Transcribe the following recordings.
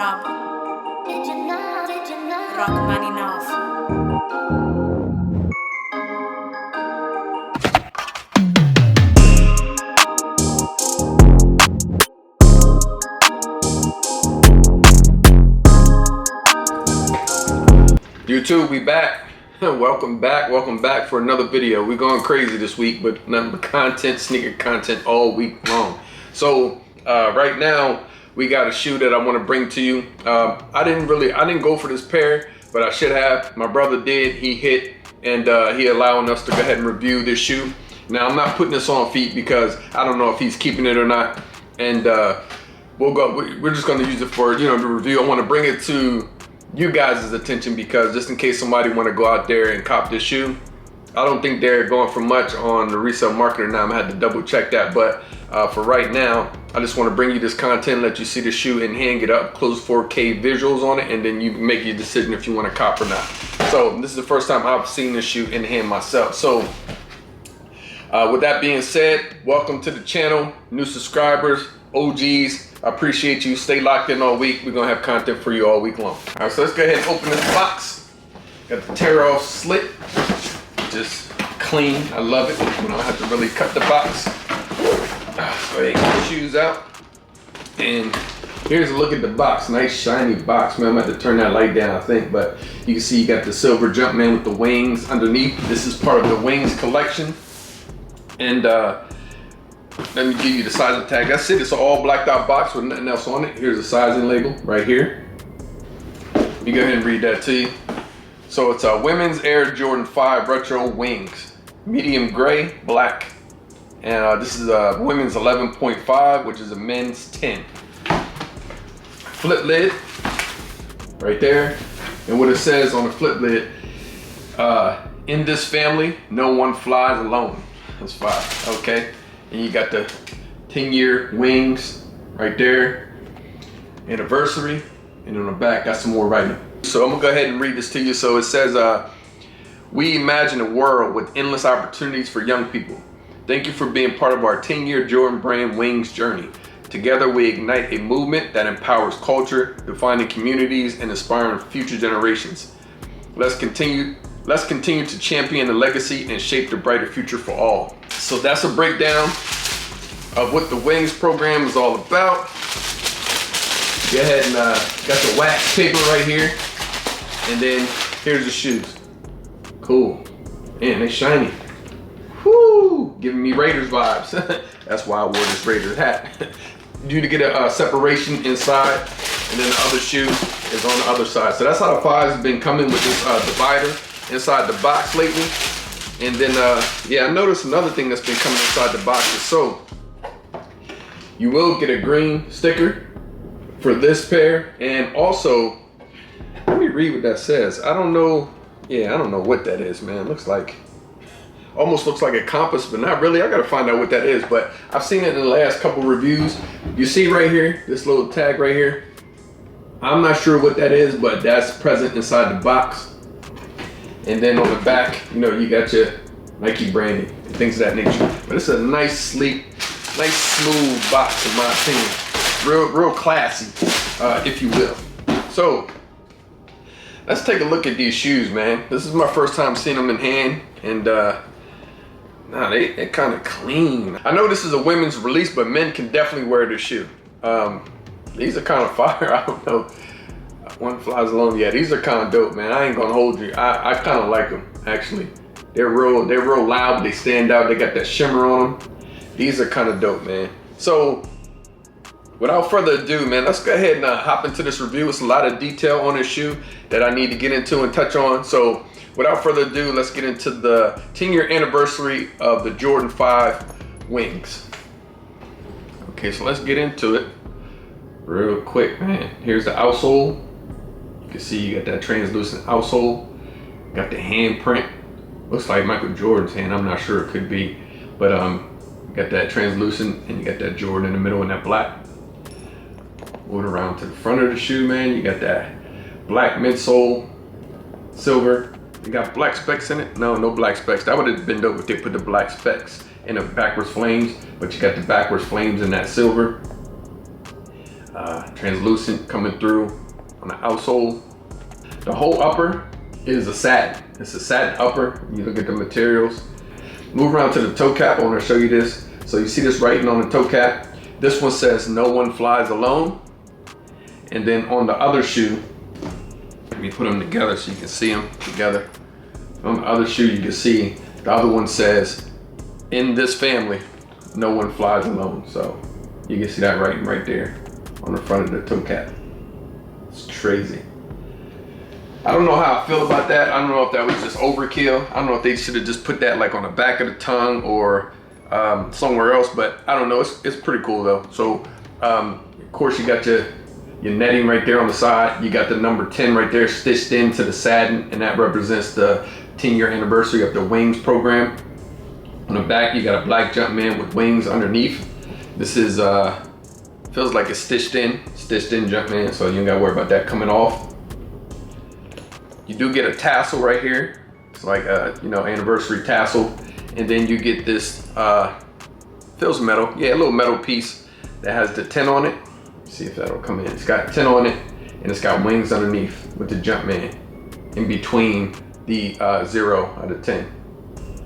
Rob Rachmaninoff. YouTube, we back. Welcome back for another video. We're going crazy this week, but nothing but content, sneaker content all week long. So right now we got a shoe that I want to bring to you. I didn't go for this pair, but I should have. My brother did. He hit, and he allowing us to go ahead and review this shoe. Now I'm not putting this on feet because I don't know if he's keeping it or not, and we're just going to use it for the review. I want to bring it to you guys' attention because just in case somebody want to go out there and cop this shoe, I don't think they're going for much on the resale market now. I'm gonna have to double check that, but for right now, I just want to bring you this content, let you see the shoe in hand, get up close 4K visuals on it, and then you make your decision if you want to cop or not. So this is the first time I've seen this shoe in hand myself. So with that being said, welcome to the channel, new subscribers, OGs. I appreciate you. Stay locked in all week. We're gonna have content for you all week long. All right, so let's go ahead and open this box. Got the tear off slit, just clean. I love it. You don't have to really cut the box. Go ahead and get the shoes out. And here's a look at the box. Nice shiny box, man. I'm gonna have to turn that light down, I think, but you can see you got the silver Jumpman with the wings underneath. This is part of the wings collection. And let me give you the sizing tag. That's it. It's an all blacked out box with nothing else on it. Here's the sizing label right here. Let me go ahead and read that to you. So it's a women's Air Jordan 5 Retro Wings, medium gray, black. And this is a women's 11.5, which is a men's 10. Flip lid right there. And what it says on the flip lid, in this family, no one flies alone. That's 5, okay? And you got the 10-year wings right there, anniversary, and on the back got some more writing. So I'm gonna go ahead and read this to you. So it says, we imagine a world with endless opportunities for young people. Thank you for being part of our 10-year Jordan brand wings journey. Together we ignite a movement that empowers culture, defining communities, and inspiring future generations. Let's continue to champion the legacy and shape the brighter future for all. So that's a breakdown of what the wings program is all about. Go ahead and got the wax paper right here. And then here's the shoes. Cool. Man, they shiny. Whoo, giving me Raiders vibes. That's why I wore this Raiders hat. You need to get a separation inside, and then the other shoe is on the other side. So that's how the 5's been coming with this divider inside the box lately. And then yeah, I noticed another thing that's been coming inside the box is so you will get a green sticker for this pair, and also let me read what that says. I don't know what that is, man. Looks like, almost looks like a compass, but not really. I gotta find out what that is, but I've seen it in the last couple reviews. You see right here, this little tag right here, I'm not sure what that is, but that's present inside the box. And then on the back, you got your Nike branding and things of that nature. But it's a nice, sleek, nice, smooth box in my opinion. Real classy, if you will. So let's take a look at these shoes, man. This is my first time seeing them in hand, and they're kind of clean. I know this is a women's release, but men can definitely wear this shoe. These are kind of fire. I don't know. One flies alone. Yeah, these are kind of dope, man. I ain't gonna hold you. I kind of like them, actually. They're real loud. They stand out. They got that shimmer on them. These are kind of dope, man. So without further ado, man, let's go ahead and hop into this review. It's a lot of detail on this shoe that I need to get into and touch on. So without further ado, let's get into the 10-year anniversary of the Jordan 5 wings. Okay, so let's get into it real quick, man. Here's the outsole. You can see you got that translucent outsole. Got the handprint. Looks like Michael Jordan's hand. I'm not sure, it could be. But you got that translucent, and you got that Jordan in the middle and that black. Moving around to the front of the shoe, man. You got that black midsole, silver. You got black specks in it? No black specks. That would have been dope if they put the black specks in the backwards flames, but you got the backwards flames in that silver. translucent coming through on the outsole. The whole upper is a satin. It's a satin upper. You look at the materials. Move around to the toe cap. I want to show you this. So you see this writing on the toe cap. This one says "No one flies alone." And then on the other shoe, let me put them together so you can see them together. On the other shoe, you can see the other one says, "In this family, no one flies alone." So you can see that writing right there on the front of the toe cap. It's crazy. I don't know how I feel about that. I don't know if that was just overkill. I don't know if they should have just put that like on the back of the tongue or somewhere else, but I don't know. It's pretty cool though. So of course you got your netting right there on the side. You got the number 10 right there stitched into the satin, and that represents the 10-year anniversary of the Wings program. On the back you got a black Jumpman with wings underneath. This is feels like it's stitched in Jumpman, so you ain't gotta worry about that coming off. You do get a tassel right here. It's like a anniversary tassel, and then you get this feels metal, a little metal piece that has the 10 on it. Let's see if that'll come in. It's got 10 on it, and it's got wings underneath with the Jumpman in between the 0 out of 10.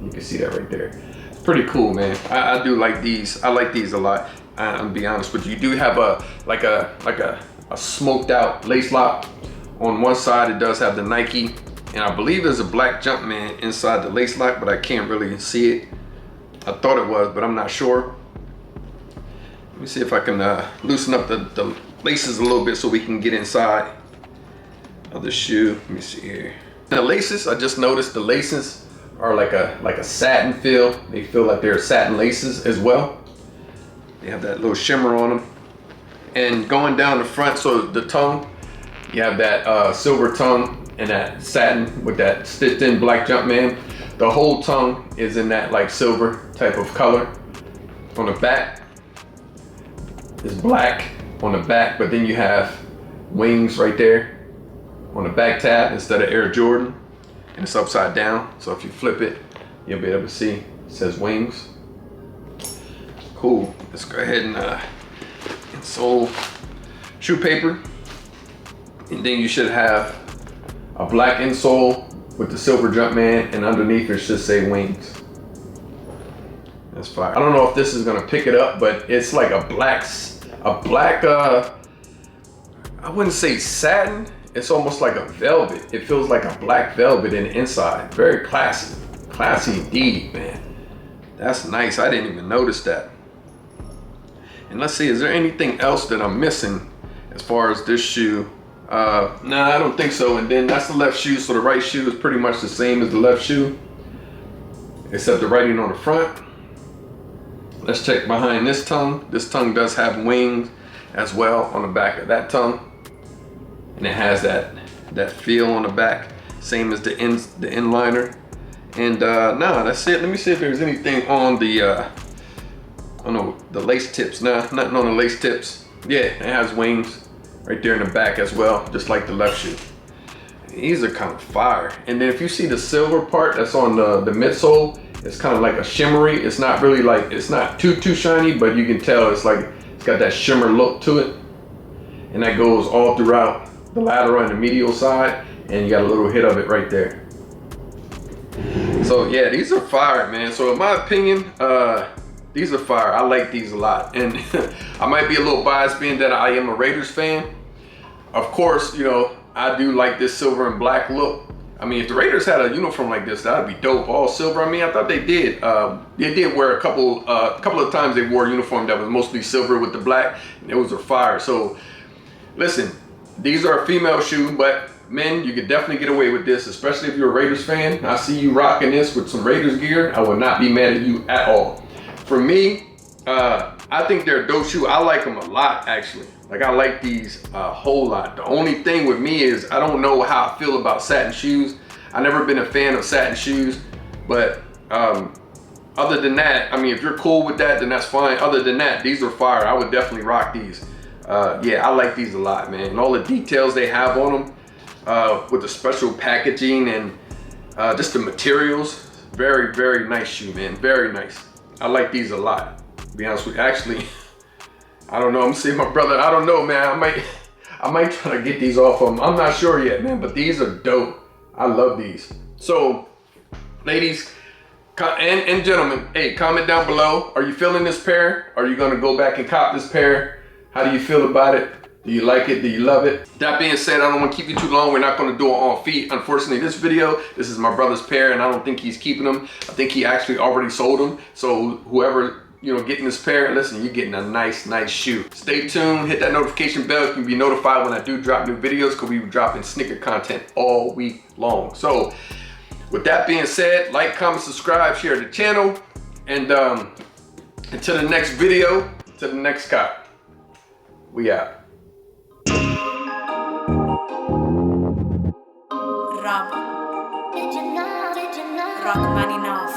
You can see that right there. It's pretty cool, man. I do like these. I like these a lot. I'll be honest with you. You do have a smoked out lace lock. On one side, it does have the Nike, and I believe there's a black Jumpman inside the lace lock, but I can't really see it. I thought it was, but I'm not sure. Let me see if I can loosen up the laces a little bit so we can get inside of the shoe. Let me see here. The laces, I just noticed the laces are like a satin feel. They feel like they're satin laces as well. They have that little shimmer on them. And going down the front, so the tongue, you have that silver tongue and that satin with that stitched in black Jumpman. The whole tongue is in that like silver type of color. On the back, it's black on the back, but then you have wings right there on the back tab instead of Air Jordan, and it's upside down. So if you flip it, you'll be able to see it says Wings. Cool. Let's go ahead and insole shoe paper. And then you should have a black insole with the silver Jumpman, and underneath it should say Wings. That's fire. I don't know if this is gonna pick it up, but it's like a black, I wouldn't say satin. It's almost like a velvet. It feels like a black velvet in the inside. Very classy. Classy indeed, man. That's nice. I didn't even notice that. And let's see, is there anything else that I'm missing as far as this shoe? Nah, I don't think so. And then that's the left shoe, so the right shoe is pretty much the same as the left shoe, except the writing on the front. Let's check behind this tongue. This tongue does have wings as well on the back of that tongue, and it has that feel on the back, same as the inliner. And nah, that's it. Let me see if there's anything on the lace tips. Nah, nothing on the lace tips. Yeah, it has wings right there in the back as well, just like the left shoe. These are kind of fire. And then if you see the silver part that's on the midsole, it's kind of like a shimmery. It's not really like, it's not too shiny, but you can tell it's like, it's got that shimmer look to it. And that goes all throughout the lateral and the medial side, and you got a little hit of it right there. So yeah, these are fire, man. So in my opinion, these are fire. I like these a lot. And I might be a little biased being that I am a Raiders fan. Of course, I do like this silver and black look. I mean, if the Raiders had a uniform like this, that'd be dope. All silver. I mean, I thought they did. They did wear a couple of times. They wore a uniform that was mostly silver with the black, and it was a fire. So, listen, these are a female shoe, but men, you could definitely get away with this, especially if you're a Raiders fan. I see you rocking this with some Raiders gear. I would not be mad at you at all. For me, I think they're a dope shoe. I like them a lot, actually. Like, I like these a whole lot. The only thing with me is I don't know how I feel about satin shoes. I've never been a fan of satin shoes, but other than that, I mean, if you're cool with that, then that's fine. Other than that, these are fire. I would definitely rock these. Yeah, I like these a lot, man. And all the details they have on them with the special packaging and just the materials. Very, very nice shoe, man. Very nice. I like these a lot, to be honest with you. Actually, I don't know. I'm seeing my brother. I don't know, man. I might try to get these off of him. I'm not sure yet, man. But these are dope. I love these. So, ladies and gentlemen, hey, comment down below. Are you feeling this pair? Are you gonna go back and cop this pair? How do you feel about it? Do you like it? Do you love it? That being said, I don't want to keep you too long. We're not going to do it on feet. Unfortunately, this video, this is my brother's pair, and I don't think he's keeping them. I think he actually already sold them. So whoever, getting this pair, listen, you're getting a nice shoe. Stay tuned. Hit that notification bell. You can be notified when I do drop new videos, because we be dropping sneaker content all week long. So with that being said, like, comment, subscribe, share the channel, and until the next video, to the next cop, we out. Rob Rachmaninoff.